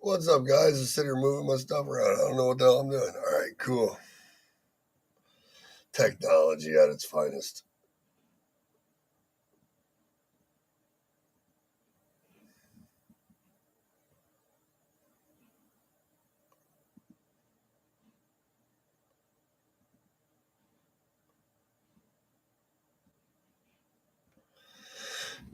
What's up, guys? I'm sitting here moving my stuff around. I don't know what the hell I'm doing. All right, cool. Technology at its finest.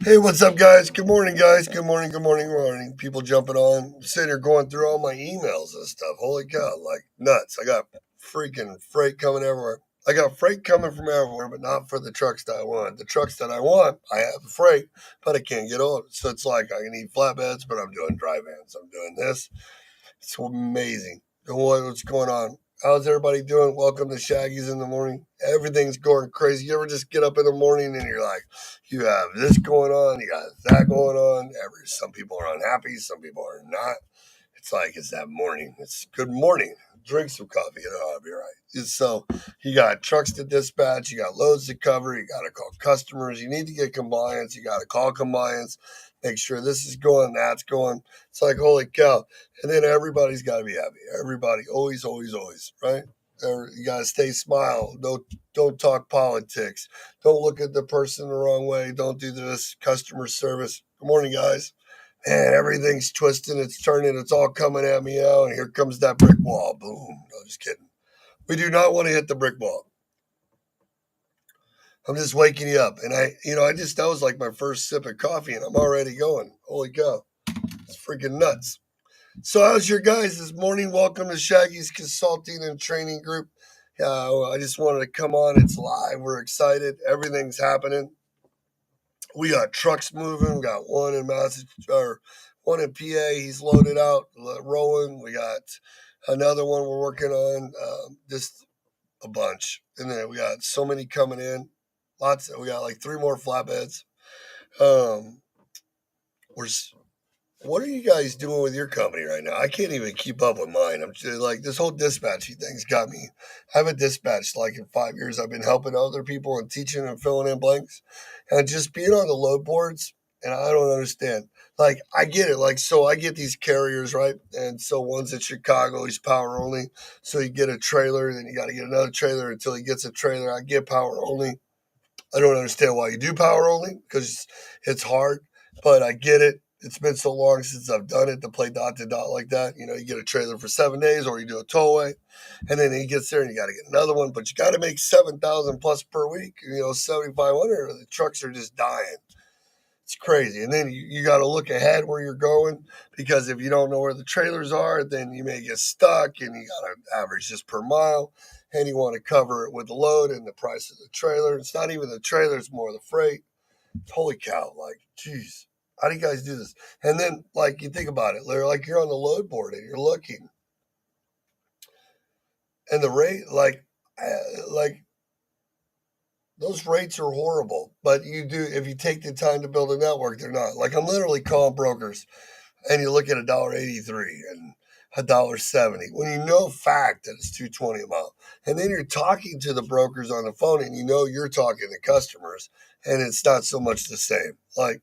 Hey, what's up, guys? Good morning, guys. Good morning, good morning, good morning. People jumping on, sitting here going through all my emails and stuff. Holy cow, like nuts. I got freaking freight coming everywhere. I got freight coming from everywhere, but not for the trucks that I want. The trucks that I want, I have the freight, but I can't get on it. So it's like I need flatbeds, but I'm doing dry vans. I'm doing this. It's amazing. What's going on? How's everybody doing? Welcome to Shaggy's in the morning. Everything's going crazy. You ever just get up in the morning and you're like, you have this going on, you got that going on. Some people are unhappy, some people are not. It's like it's that morning. It's good morning. Drink some coffee and I'll be right. So you got trucks to dispatch, you got loads to cover, you got to call customers, you need to get compliance, you got to call compliance, make sure this is going, that's going. It's like holy cow. And then everybody's got to be happy. Everybody, always, always, always, right? You got to stay smile. Don't talk politics. Don't look at the person the wrong way. Don't do this. Customer service. Good morning, guys. Man, everything's twisting, it's turning, it's all coming at me now, and here comes that brick wall. Boom. No, just kidding. We do not want to hit the brick wall. I'm just waking you up. And that was like my first sip of coffee, and I'm already going. Holy cow. It's freaking nuts. So, how's your guys this morning? Welcome to Shaggy's Consulting and Training Group. I just wanted to come on. It's live. We're excited. Everything's happening. We got trucks moving. We got one in Massachusetts, or one in PA. He's loaded out, rolling. We got another one we're working on. Just a bunch, and then we got so many coming in. Lots. We got like three more flatbeds. Um, we're What are you guys doing with your company right now? I can't even keep up with mine. I'm just, like this whole dispatching thing's got me. I haven't dispatched like in 5 years. I've been helping other people and teaching and filling in blanks, and just being on the load boards. And I don't understand. Like I get it. Like so, I get these carriers right, and so one's in Chicago. He's power only. So you get a trailer, then you got to get another trailer until he gets a trailer. I get power only. I don't understand why you do power only because it's hard, but I get it. It's been so long since I've done it to play dot to dot like that. You know, you get a trailer for 7 days or you do a towaway, and then he gets there and you got to get another one, but you got to make 7,000 plus per week. 7,500. The trucks are just dying. It's crazy. And then you got to look ahead where you're going because if you don't know where the trailers are, then you may get stuck and you got to average just per mile. And you want to cover it with the load and the price of the trailer. It's not even the trailer, it's more the freight. Holy cow. Like, geez, how do you guys do this? And then, like, you think about it, like you're on the load board and you're looking, and the rate, like those rates are horrible. But you do, if you take the time to build a network, they're not. Like, I'm literally calling brokers and you look at $1.83 and $1.70 when you know fact that it's 220 a mile, and then you're talking to the brokers on the phone and you know you're talking to customers and it's not so much the same. Like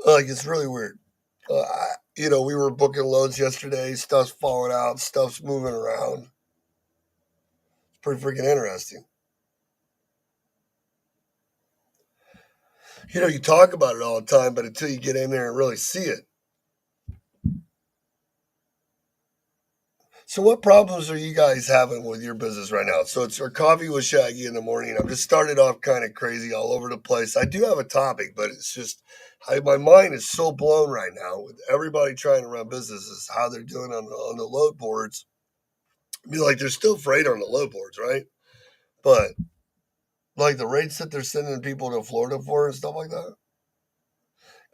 it's really weird. We were booking loads yesterday. Stuff's falling out. Stuff's moving around. It's pretty freaking interesting. You talk about it all the time, but until you get in there and really see it. So, what problems are you guys having with your business right now? So, it's our coffee with Shaggy in the morning. I'm just started off kind of crazy all over the place. I do have a topic, but it's just my mind is so blown right now with everybody trying to run businesses, how they're doing on the load boards. I mean, like, there's still freight on the load boards, right? But like the rates that they're sending people to Florida for and stuff like that.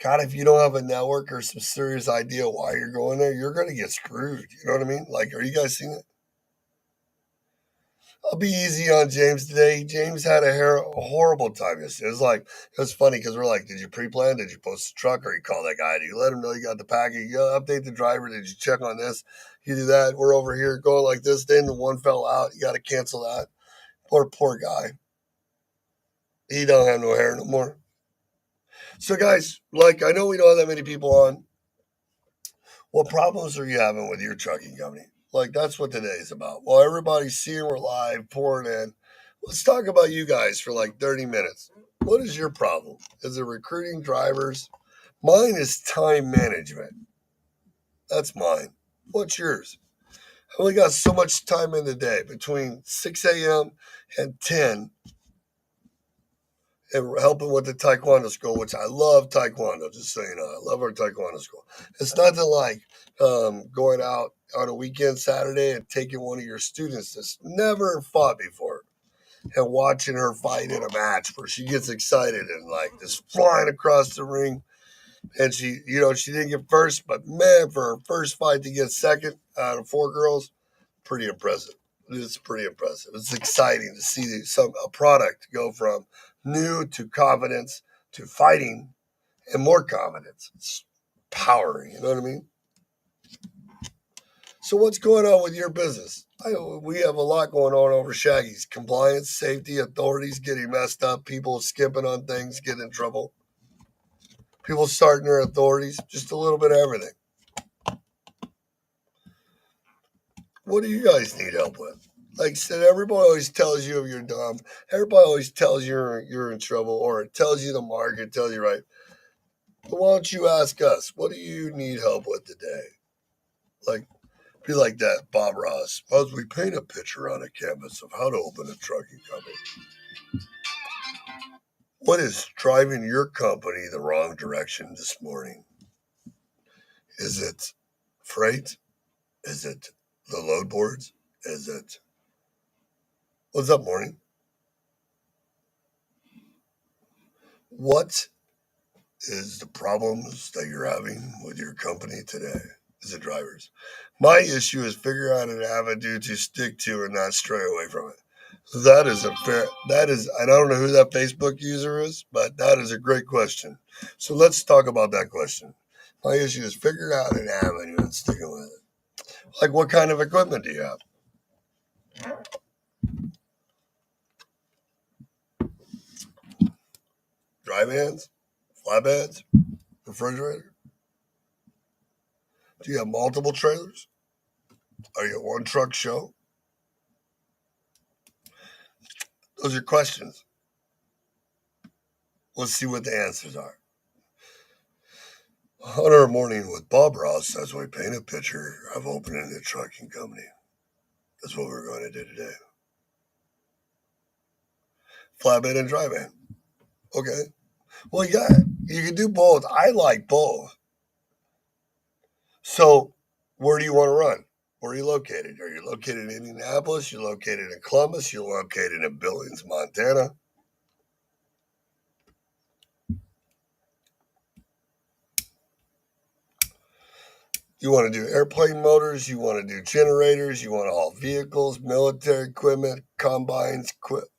God, if you don't have a network or some serious idea why you're going there, you're going to get screwed. You know what I mean? Like, are you guys seeing it? I'll be easy on James today. James had a horrible time yesterday. It was funny because we're like, did you pre-plan? Did you post the truck or you call that guy? Did you let him know you got the package? You update the driver? Did you check on this? You do that. We're over here going like this. Then the one fell out. You got to cancel that. Poor guy. He don't have no hair no more. So guys, like I know we don't have that many people on. What problems are you having with your trucking company? Like, that's what today is about. Well, everybody's seeing we're live, pouring in. Let's talk about you guys for like 30 minutes. What is your problem? Is it recruiting drivers? Mine is time management. That's mine. What's yours? I only got so much time in the day between 6 a.m. and 10 and helping with the Taekwondo school, which I love Taekwondo, just so you know. I love our Taekwondo school. It's nothing like going out on a weekend Saturday and taking one of your students that's never fought before and watching her fight in a match where she gets excited and like just flying across the ring. And she didn't get first, but man, for her first fight to get second out of four girls, pretty impressive. It's pretty impressive. It's exciting to see a product go from new to confidence to fighting and more confidence. It's powering. You know what I mean? So what's going on with your business? We have a lot going on over Shaggy's. Compliance, safety, authorities getting messed up, people skipping on things, getting in trouble, people starting their authorities, just a little bit of everything. What do you guys need help with? Like I said, everybody always tells you you're dumb. Everybody always tells you you're in trouble, or it tells you the market, tells you right. But why don't you ask us? What do you need help with today? Like, be like that, Bob Ross. As we paint a picture on a canvas of how to open a trucking company. What is driving your company the wrong direction this morning? Is it freight? Is it the load boards? Is it what's up, morning? What is the problems that you're having with your company today? Is it drivers? My issue is figure out an avenue to stick to and not stray away from it. And I don't know who that Facebook user is, but that is a great question. So let's talk about that question. My issue is figuring out an avenue and sticking with it. Like, what kind of equipment do you have? Dry vans? Flatbeds? Refrigerator? Do you have multiple trailers? Are you a one truck show? Those are questions. Let's see what the answers are. On our morning with Bob Ross, as we paint a picture of opening a trucking company. That's what we're going to do today. Flatbed and dry van. Okay. Well, yeah, you can do both. I like both. So, where do you want to run? Where are you located? Are you located in Indianapolis? You're located in Columbus? You're located in Billings, Montana? You want to do airplane motors? You want to do generators? You want to haul vehicles, military equipment, combines?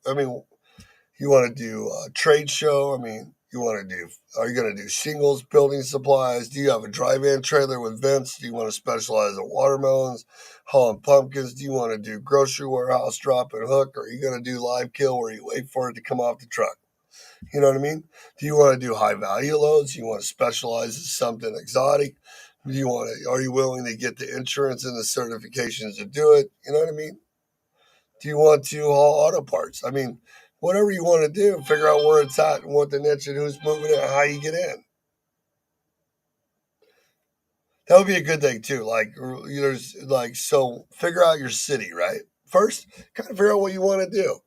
You want to do a trade show? Are you going to do shingles, building supplies? Do you have a dry van trailer with vents? Do you want to specialize in watermelons, hauling pumpkins? Do you want to do grocery warehouse, drop and hook? Or are you going to do live kill where you wait for it to come off the truck? You know what I mean? Do you want to do high value loads? Do you want to specialize in something exotic? Are you willing to get the insurance and the certifications to do it? You know what I mean? Do you want to haul auto parts? Whatever you want to do, figure out where it's at and what the niche and who's moving it and how you get in. That would be a good thing too. So figure out your city, right? First, kind of figure out what you want to do.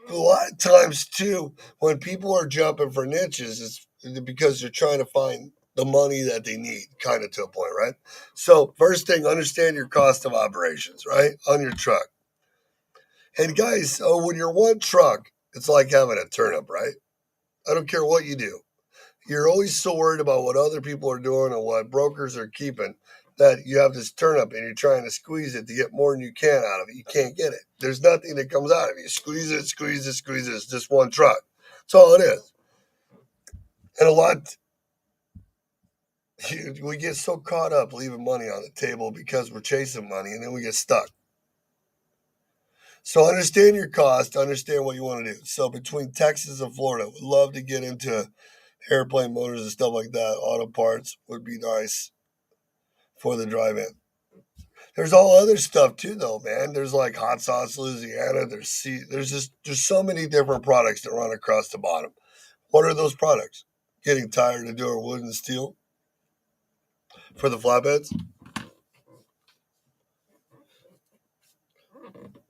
A lot of times too, when people are jumping for niches, it's because they're trying to find the money that they need, kind of to a point, right? So first thing, understand your cost of operations, right? On your truck. And guys, so when you're one truck, it's like having a turnip, right? I don't care what you do. You're always so worried about what other people are doing and what brokers are keeping that you have this turnip and you're trying to squeeze it to get more than you can out of it. You can't get it. There's nothing that comes out of it. You squeeze it, squeeze it, squeeze it. It's just one truck. That's all it is. And we get so caught up leaving money on the table because we're chasing money and then we get stuck. So understand your cost, understand what you want to do. So between Texas and Florida, would love to get into airplane motors and stuff like that. Auto parts would be nice. for the drive-in. There's all other stuff too, though, man. There's like hot sauce Louisiana. There's so many different products that run across the bottom. What are those products? Getting tired of doing wood and steel for the flatbeds,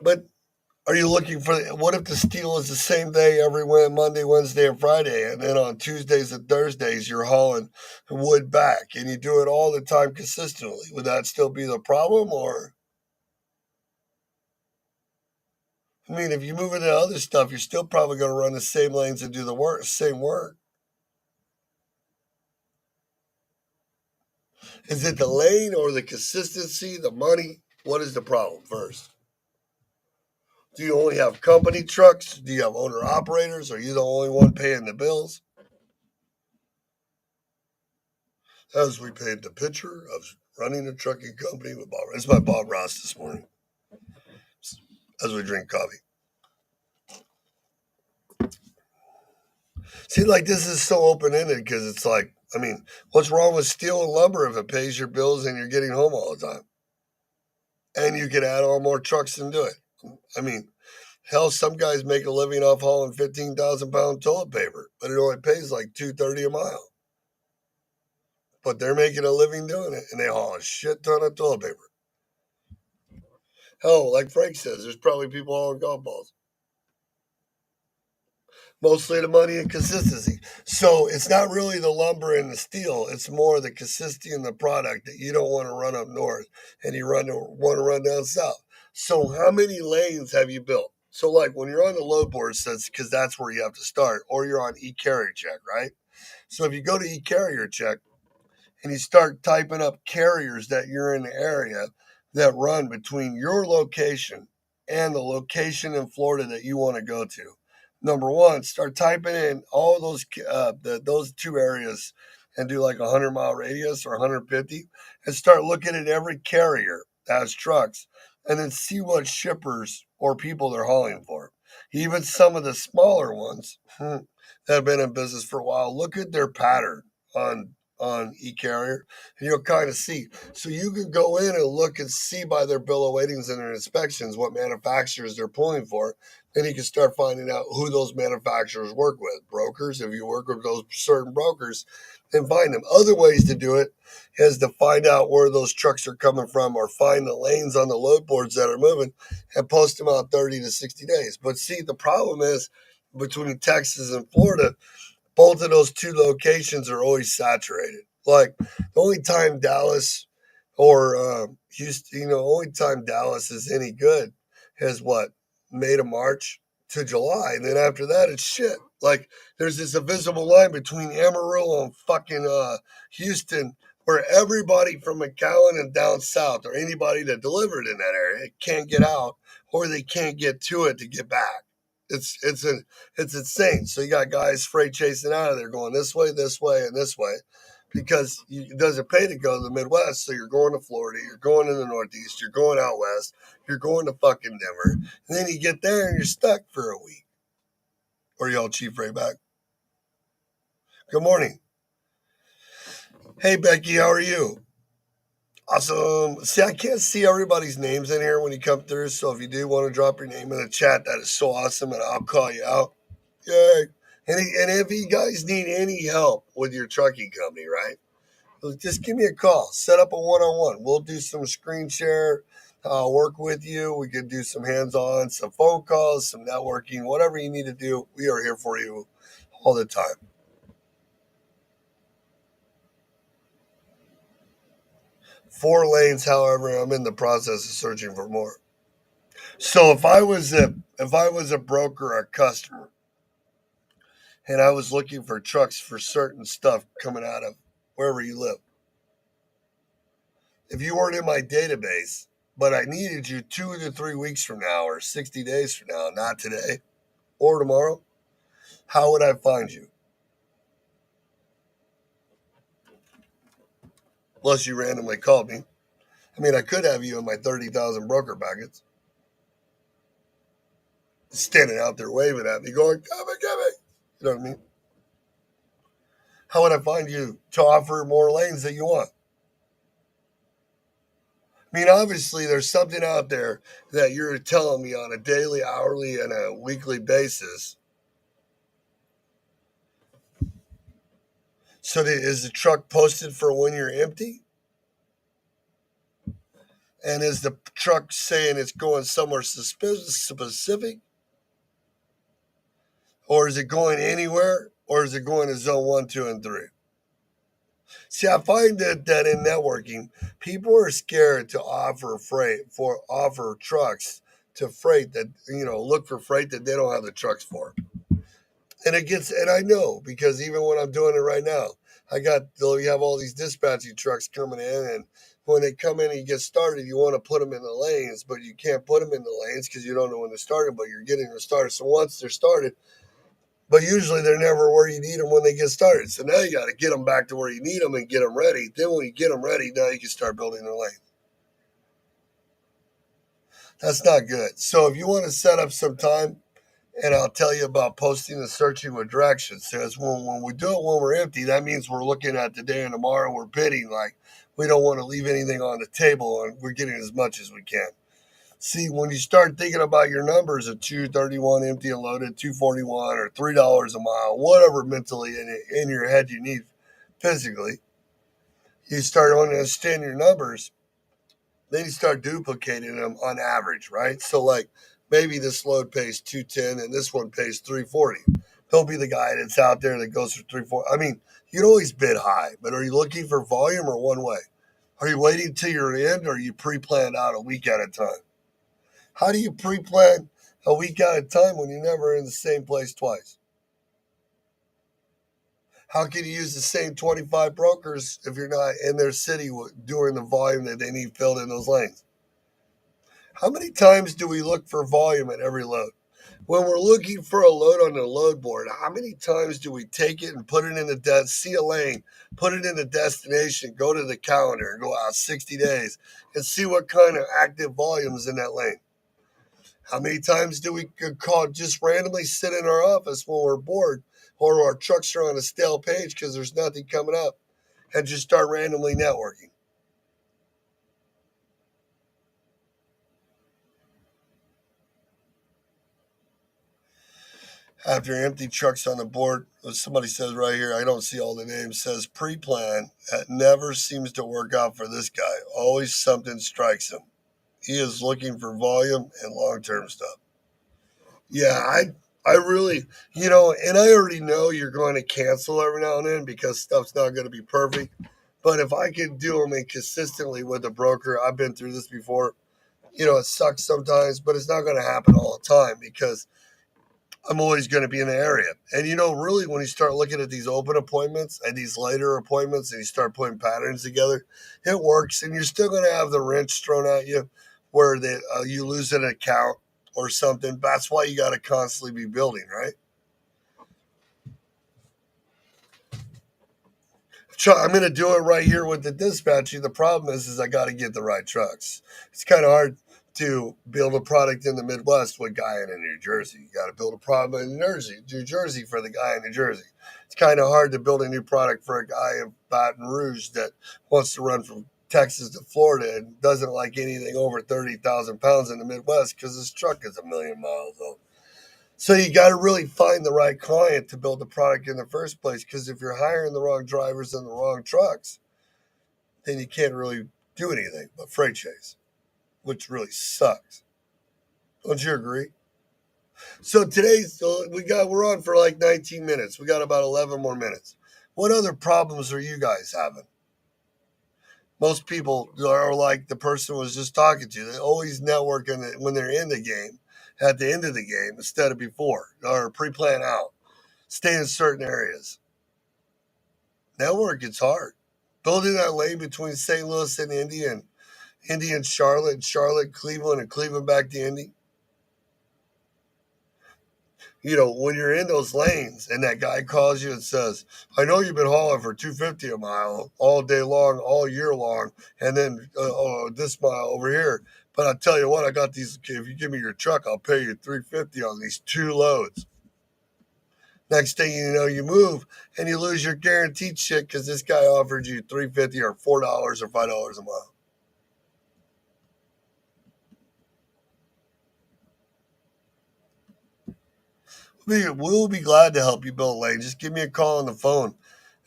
but are you looking for what if the steel is the same day every Monday, Wednesday, and Friday, and then on Tuesdays and Thursdays you're hauling wood back, and you do it all the time consistently? Would that still be the problem, or I mean, if you move into other stuff, you're still probably going to run the same lanes and do the same work. Is it the lane or the consistency, the money? What is the problem first? Do you only have company trucks? Do you have owner operators? Are you the only one paying the bills? As we paint the picture of running a trucking company with Bob. It's my Bob Ross this morning as we drink coffee. See, like this is so open ended because it's like, I mean, what's wrong with steel and lumber if it pays your bills and you're getting home all the time? And you can add on more trucks and do it. I mean, hell, some guys make a living off hauling 15,000-pound toilet paper, but it only pays like $2.30 a mile. But they're making a living doing it, and they haul a shit ton of toilet paper. Hell, like Frank says, there's probably people hauling golf balls. Mostly the money and consistency. So it's not really the lumber and the steel. It's more the consistency in the product that you don't want to run up north and you want to run down south. So how many lanes have you built? So like when you're on the load board, because that's where you have to start, or you're on e-carrier check, right? So if you go to e-carrier check and you start typing up carriers that you're in the area that run between your location and the location in Florida that you want to go to. Number one, start typing in all those two areas and do like a 100-mile radius or 150 and start looking at every carrier that has trucks and then see what shippers or people they're hauling for. Even some of the smaller ones that have been in business for a while, look at their pattern on e-carrier and you'll kind of see. So you can go in and look and see by their bill of weightings and their inspections what manufacturers they're pulling for. Then you can start finding out who those manufacturers work with. Brokers, if you work with those certain brokers, then find them. Other ways to do it is to find out where those trucks are coming from or find the lanes on the load boards that are moving and post them out 30 to 60 days. But see, the problem is between Texas and Florida, both of those two locations are always saturated. Like the only time Dallas or Houston, only time Dallas is any good is what, May to March to July. And then after that, it's shit. Like there's this invisible line between Amarillo and fucking Houston where everybody from McAllen and down south or anybody that delivered in that area can't get out or they can't get to it to get back. It's insane. So you got guys freight chasing out of there going this way, and this way because it doesn't pay to go to the Midwest. So you're going to Florida, you're going to the Northeast, you're going out west, you're going to fucking Denver. And then you get there and you're stuck for a week. Or y'all chief right back. Good morning. Hey, Becky, how are you? Awesome. See, I can't see everybody's names in here when you come through. So if you do want to drop your name in the chat, that is so awesome. And I'll call you out. Yay. And if you guys need any help with your trucking company, right? Just give me a call. Set up a one-on-one. We'll do some screen share. I'll work with you. We can do some hands-on, some phone calls, some networking, whatever you need to do. We are here for you all the time. 4 lanes, however, I'm in the process of searching for more. So if I was a broker or a customer, and I was looking for trucks for certain stuff coming out of wherever you live, if you weren't in my database, but I needed you 2 to 3 weeks from now or 60 days from now, not today or tomorrow, how would I find you? Unless you randomly called me. I mean, I could have you in my 30,000 broker packets, standing out there waving at me, going, come me, come me. You know what I mean? How would I find you to offer more lanes that you want? I mean, obviously, there's something out there that you're telling me on a daily, hourly, and a weekly basis. So, is the truck posted for when you're empty? And is the truck saying it's going somewhere specific? Or is it going anywhere? Or is it going to zone 1, 2, and 3? See, I find that in networking, people are scared to offer trucks to freight that, look for freight that they don't have the trucks for. And I know because even when I'm doing it right now, you have all these dispatching trucks coming in, and when they come in and you get started, you want to put them in the lanes, but you can't put them in the lanes because you don't know when they're started, but you're getting them started. So once they're started, but usually they're never where you need them when they get started. So now you got to get them back to where you need them and get them ready. Then when you get them ready, now you can start building their lane. That's not good. So if you want to set up some time, and I'll tell you about posting and searching with directions. So it's when we do it when we're empty, that means we're looking at the day and tomorrow. We're bidding like we don't want to leave anything on the table, and we're getting as much as we can. See, when you start thinking about your numbers of 231 empty and loaded, 241 or $3 a mile, whatever mentally in your head you need physically, you start to understand your numbers. Then you start duplicating them on average, right? So like maybe this load pays 210 and this one pays 340. He'll be the guy that's out there that goes for 340. I mean, you'd always bid high, but are you looking for volume or one way? Are you waiting till you're in, or are you pre-planned out a week at a time? How do you pre-plan a week at a time when you're never in the same place twice? How can you use the same 25 brokers if you're not in their city doing the volume that they need filled in those lanes? How many times do we look for volume at every load? When we're looking for a load on the load board, how many times do we take it and put it in the see a lane, put it in the destination, go to the calendar and go out 60 days and see what kind of active volume is in that lane? How many times do we call just randomly sit in our office when we're bored or our trucks are on a stale page because there's nothing coming up and just start randomly networking? After empty trucks on the board, somebody says right here, I don't see all the names, says pre-plan. That never seems to work out for this guy. Always something strikes him. He is looking for volume and long-term stuff. Yeah, I really, and I already know you're going to cancel every now and then because stuff's not going to be perfect. But if I can do them consistently with a broker, I've been through this before. It sucks sometimes, but it's not going to happen all the time because I'm always going to be in the area. And really, when you start looking at these open appointments and these later appointments and you start putting patterns together, it works. And you're still going to have the wrench thrown at you where you lose an account or something. That's why you got to constantly be building, right? I'm going to do it right here with the dispatching. The problem is I got to get the right trucks. It's kind of hard to build a product in the Midwest with a guy in New Jersey. You got to build a product in New Jersey for the guy in New Jersey. It's kind of hard to build a new product for a guy in Baton Rouge that wants to run from Texas to Florida and doesn't like anything over 30,000 pounds in the Midwest because his truck is 1,000,000 miles old. So you got to really find the right client to build the product in the first place. Because if you're hiring the wrong drivers and the wrong trucks, then you can't really do anything but freight chase, which really sucks. Don't you agree? So we're on for like 19 minutes. We got about 11 more minutes. What other problems are you guys having? Most people are like the person was just talking to. They always network when they're in the game, at the end of the game instead of before, or pre-plan out. Stay in certain areas. Network, it's hard. Building that lane between St. Louis and Indy and Charlotte, Cleveland, and Cleveland back to Indy. When you're in those lanes and that guy calls you and says, I know you've been hauling for 250 a mile all day long, all year long, and then this mile over here. But I tell you what, I got these. If you give me your truck, I'll pay you 350 on these 2 loads. Next thing you know, you move and you lose your guaranteed shit because this guy offered you $350 or $4 or $5 a mile. We'll be glad to help you build a lane. Just give me a call on the phone.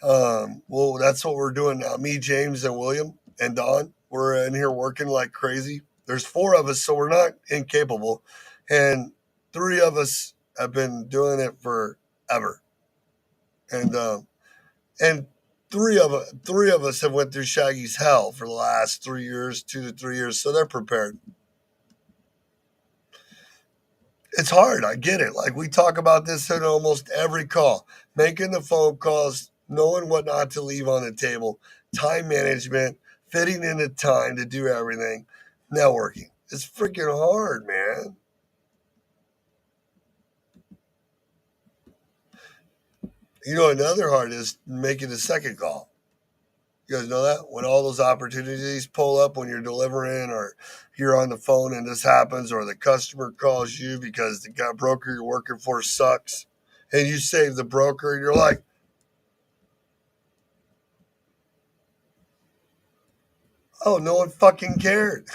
Well, that's what we're doing now. Me, James, and William, and Don. We're in here working like crazy. There's four of us, so we're not incapable, and three of us have been doing it forever, and and three of us have went through Shaggy's hell for the last 3 years, 2 to 3 years, so they're prepared. It's hard. I get it. Like we talk about this in almost every call, making the phone calls, knowing what not to leave on the table, time management, fitting in the time to do everything, networking. It's freaking hard, man. You know, another hard is making the second call. You guys know that? When all those opportunities pull up when you're delivering or you're on the phone and this happens, or the customer calls you because the guy broker you're working for sucks, and you save the broker and you're like, oh, no one fucking cared.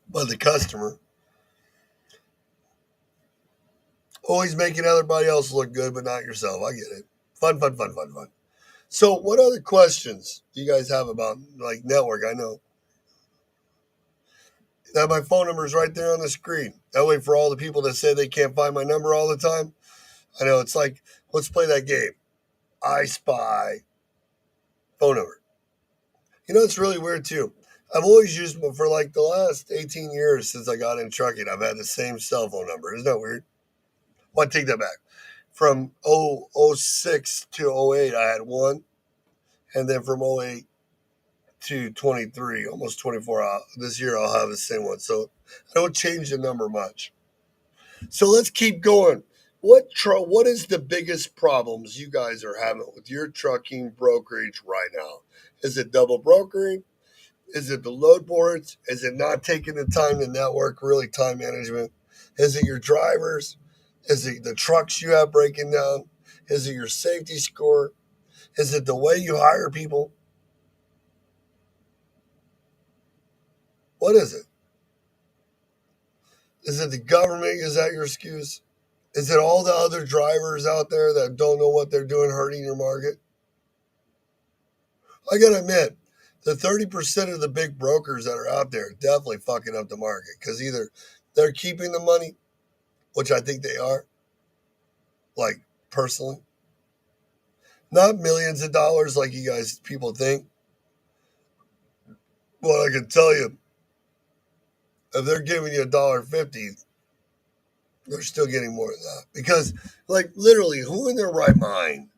But the customer, always making everybody else look good, but not yourself. I get it. Fun, fun, fun, fun, fun. So, what other questions do you guys have about like network? I know that my phone number is right there on the screen. That way, for all the people that say they can't find my number all the time, I know it's like, let's play that game. I spy phone number. You know, it's really weird too. I've always used them for like the last 18 years since I got in trucking. I've had the same cell phone number. Isn't that weird? Well, I take that back. From 06 to '08, I had one. And then from '08 to 23, almost 24 hours, this year, I'll have the same one. So I don't change the number much. So let's keep going. What is the biggest problems you guys are having with your trucking brokerage right now? Is it double brokering? Is it the load boards? Is it not taking the time to network, really time management? Is it your drivers? Is it the trucks you have breaking down? Is it your safety score? Is it the way you hire people? What is it? Is it the government? Is that your excuse? Is it all the other drivers out there that don't know what they're doing hurting your market? I gotta admit, the 30% of the big brokers that are out there are definitely fucking up the market because either they're keeping the money, which I think they are, like personally, not millions of dollars like you guys people think. Well, I can tell you, if they're giving you $1.50, they're still getting more than that because, like, literally, who in their right mind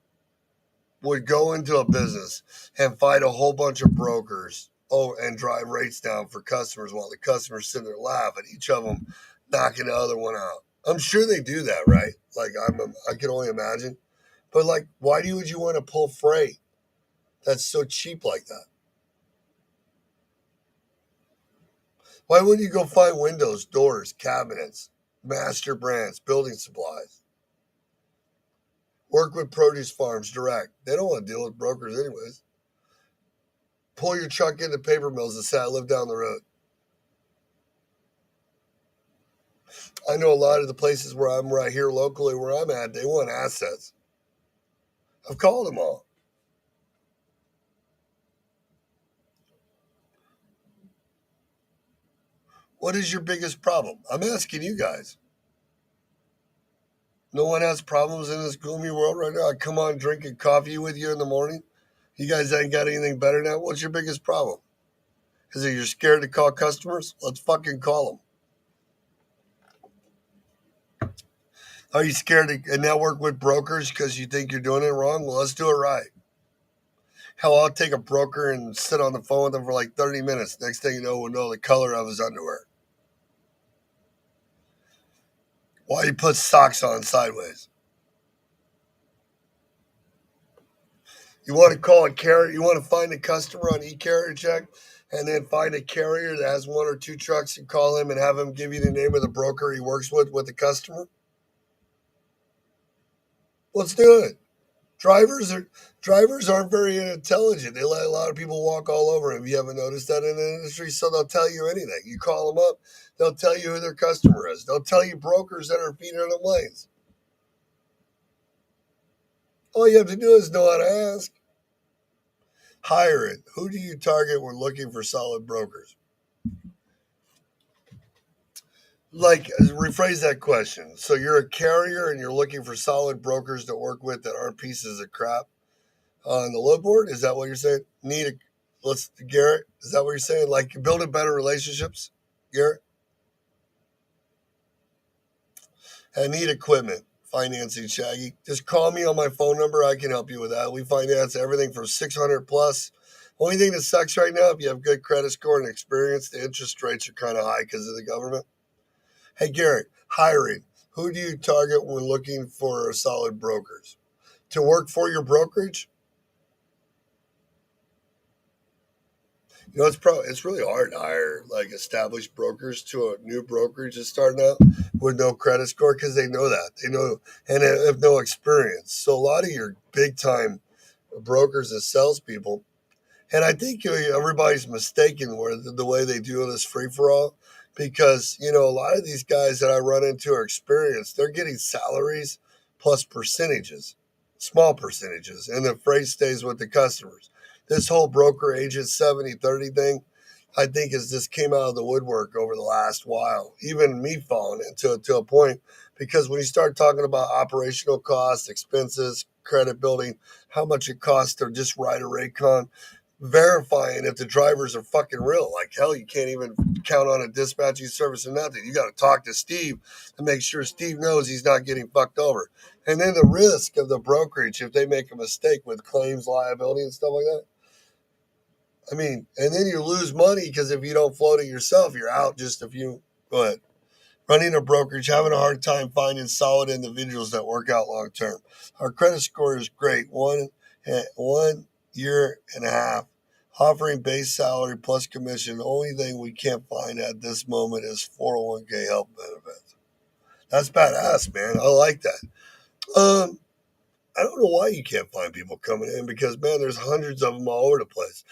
would go into a business and fight a whole bunch of brokers, and drive rates down for customers while the customers sit there laughing at each of them knocking the other one out? I'm sure they do that, right? Like I can only imagine. But like, why would you want to pull freight that's so cheap like that? Why wouldn't you go find windows, doors, cabinets, master brands, building supplies? Work with produce farms direct. They don't want to deal with brokers anyways. Pull your truck into paper mills and say, I live down the road. I know a lot of the places where I'm right here locally where I'm at, they want assets. I've called them all. What is your biggest problem? I'm asking you guys. No one has problems in this gloomy world right now. I come on drinking coffee with you in the morning. You guys ain't got anything better now. What's your biggest problem? Is it you're scared to call customers? Let's fucking call them. Are you scared to network with brokers because you think you're doing it wrong? Well, let's do it right. Hell, I'll take a broker and sit on the phone with them for like 30 minutes. Next thing you know, we'll know the color of his underwear. Why you put socks on sideways? You want to call a carrier, you want to find a customer on e-carrier check and then find a carrier that has one or two trucks and call him and have him give you the name of the broker he works with the customer? Let's do it. Drivers are Drivers aren't very intelligent. They let a lot of people walk all over them. You haven't noticed that in the industry, so they'll tell you anything. You call them up, they'll tell you who their customer is. They'll tell you brokers that are feeding them lanes. All you have to do is know how to ask. Hire it. Who do you target when looking for solid brokers? Like, rephrase that question. So you're a carrier and you're looking for solid brokers to work with that aren't pieces of crap on the load board? Is that what you're saying? Garrett, is that what you're saying? Like building better relationships, Garrett? I need equipment financing, Shaggy. Just call me on my phone number. I can help you with that. We finance everything from 600 plus. Only thing that sucks right now, if you have good credit score and experience, the interest rates are kind of high because of the government. Hey, Garrett, hiring. Who do you target when looking for solid brokers? To work for your brokerage? It's really hard to hire like established brokers to a new brokerage that's starting out with no credit score because they know that they know and have no experience. So a lot of your big time brokers and salespeople, and I think everybody's mistaken where the way they do this free for all, because a lot of these guys that I run into are experienced. They're getting salaries plus percentages, small percentages, and the freight stays with the customers. This whole broker agent 70/30 thing, I think, has just came out of the woodwork over the last while. Even me falling into to a point, because when you start talking about operational costs, expenses, credit building, how much it costs to just write a rate con, verifying if the drivers are fucking real. Like hell, you can't even count on a dispatching service or nothing. You got to talk to Steve and make sure Steve knows he's not getting fucked over. And then the risk of the brokerage if they make a mistake with claims liability and stuff like that. I mean, and then you lose money because if you don't float it yourself, you're out just a few. Go ahead. Running a brokerage, having a hard time finding solid individuals that work out long term. Our credit score is great. 1 year and a half. Offering base salary plus commission. The only thing we can't find at this moment is 401k health benefits. That's badass, man. I like that. I don't know why you can't find people coming in because, man, there's hundreds of them all over the place.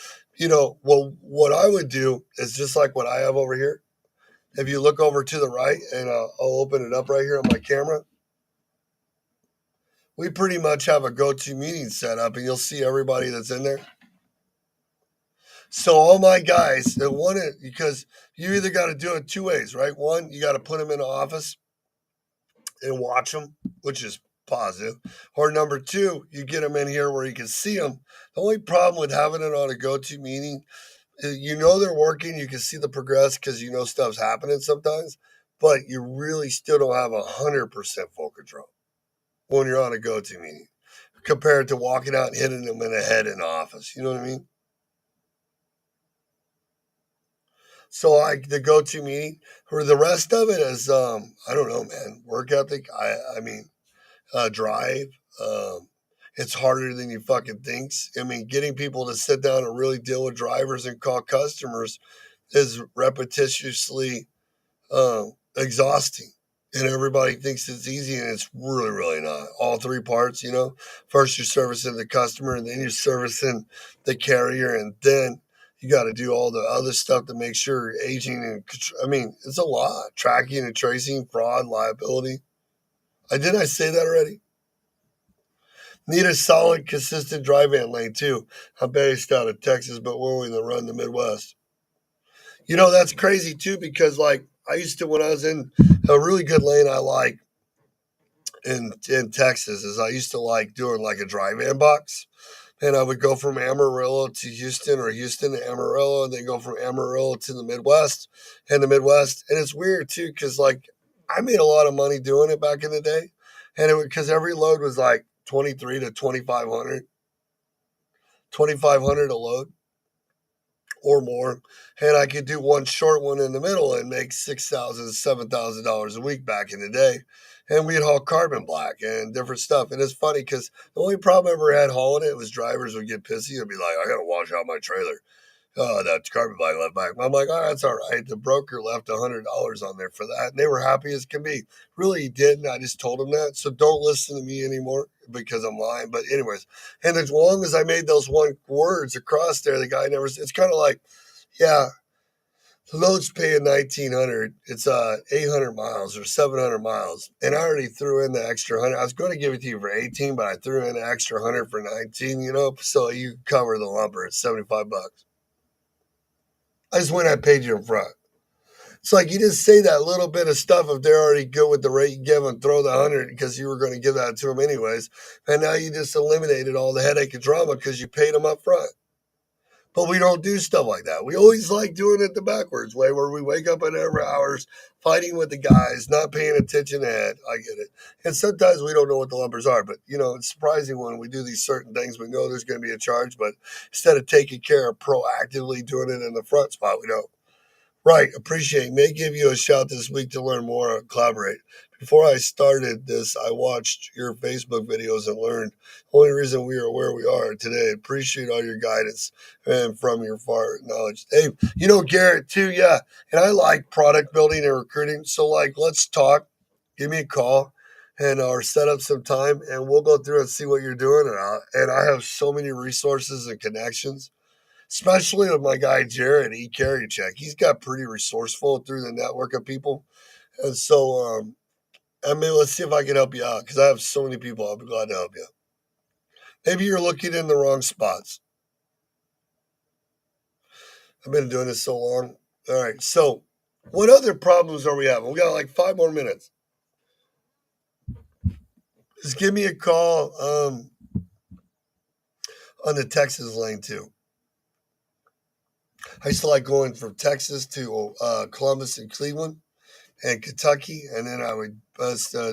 Well, what I would do is just like what I have over here. If you look over to the right, and I'll open it up right here on my camera, we pretty much have a go-to meeting set up, and you'll see everybody that's in there. So all my guys that want it, because you either got to do it two ways, right? One, you got to put them in the office and watch them, which is positive. Or number two, you get them in here where you can see them. The only problem with having it on a go-to meeting, they're working, you can see the progress because stuff's happening sometimes, but you really still don't have 100% full control when you're on a go-to meeting compared to walking out and hitting them in the head in the office. You know what I mean? So the go-to meeting, or the rest of it is, I don't know, man, work ethic. I mean, drive. Um, it's harder than you fucking thinks. I mean, getting people to sit down and really deal with drivers and call customers is repetitiously exhausting. And everybody thinks it's easy, and it's really, really not. All three parts, First you're servicing the customer, and then you're servicing the carrier, and then you got to do all the other stuff to make sure aging and I mean, it's a lot. Tracking and tracing, fraud, liability. Didn't I say that already? Need a solid, consistent dry van lane too. I'm based out of Texas, but willing to run the Midwest. That's crazy too, because like I used to, when I was in a really good lane I like in Texas, is I used to like doing like a dry van box. And I would go from Amarillo to Houston, or Houston to Amarillo, and then go from Amarillo to the Midwest and the Midwest. And it's weird too, because like I made a lot of money doing it back in the day. And it because every load was like 23 to 2,500 a load or more. And I could do one short one in the middle and make $6,000, $7,000 a week back in the day. And we'd haul carbon black and different stuff. And it's funny because the only problem I ever had hauling it was drivers would get pissy and be like, I got to wash out my trailer. Oh, that carbon black left back. I'm like, oh, that's all right. The broker left $100 on there for that. And they were happy as can be. Really, he didn't. I just told him that. So don't listen to me anymore. because I'm lying. But anyways, and as long as I made those one words across there, the guy never. It's kind of like, yeah, the load's paying 1,900. It's 800 miles or 700 miles, and I already threw in the extra 100. I was going to give it to you for 18, but I threw in an extra 100 for 19. You know, so you cover the lumber. It's $75. I just went. I paid you in front. It's like you just say that little bit of stuff if they're already good with the rate you give them, throw the 100 because you were going to give that to them anyways. And now you just eliminated all the headache and drama because you paid them up front. But we don't do stuff like that. We always like doing it the backwards way where we wake up at every hours fighting with the guys, not paying attention ahead. I get it. And sometimes we don't know what the numbers are, but you know, it's surprising when we do these certain things. We know there's going to be a charge, but instead of taking care of proactively doing it in the front spot, we don't. Right, appreciate. May give you a shout this week to learn more and collaborate. Before I started this, I watched your Facebook videos and learned the only reason we are where we are today. Appreciate all your guidance and from your far knowledge. Hey, you know Garrett too, yeah. And I like product building and recruiting. So like let's talk. Give me a call and or set up some time and we'll go through and see what you're doing. And I have so many resources and connections especially with my guy Jared E. Carry Check. He's got pretty resourceful through the network of people. And so, I mean, let's see if I can help you out because I have so many people. I'll be glad to help you. Maybe you're looking in the wrong spots. I've been doing this so long. All right. So, what other problems are we having? We got like 5 more minutes. Just give me a call on the Texas lane too. I used to like going from Texas to Columbus and Cleveland and Kentucky, and then I would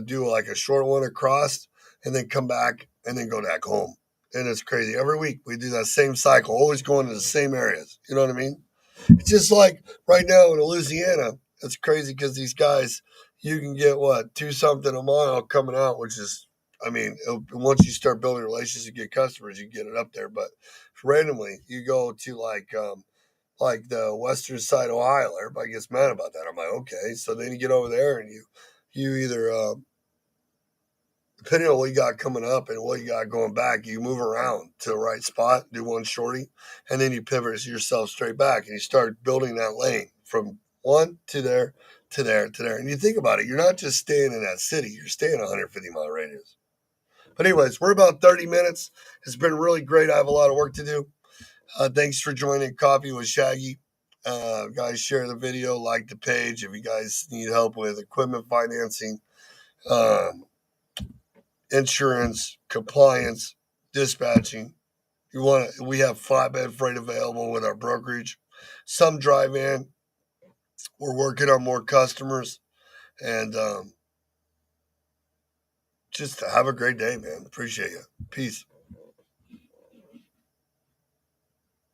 do like a short one across, and then come back, and then go back home. And it's crazy. Every week we do that same cycle, always going to the same areas. You know what I mean? It's just like right now in Louisiana. It's crazy because these guys, you can get what 2 something a mile coming out, which is, I mean, once you start building relationships, you get customers, you get it up there. But randomly, you go to like the western side of Ohio. Everybody gets mad about that. I'm like, okay. So then you get over there and you either depending on what you got coming up and what you got going back, you move around to the right spot, do one shorty, and then you pivot yourself straight back and you start building that lane from one to there to there to there. And you think about it, you're not just staying in that city, you're staying 150-mile radius. But anyways, we're about 30 minutes. It's been really great. I have a lot of work to do. Thanks for joining Coffee with Shaggy. Guys, share the video, like the page. If you guys need help with equipment financing, um, insurance, compliance, dispatching, we have flatbed freight available with our brokerage. Some drive in. We're working on more customers, and just have a great day, man. Appreciate you. Peace.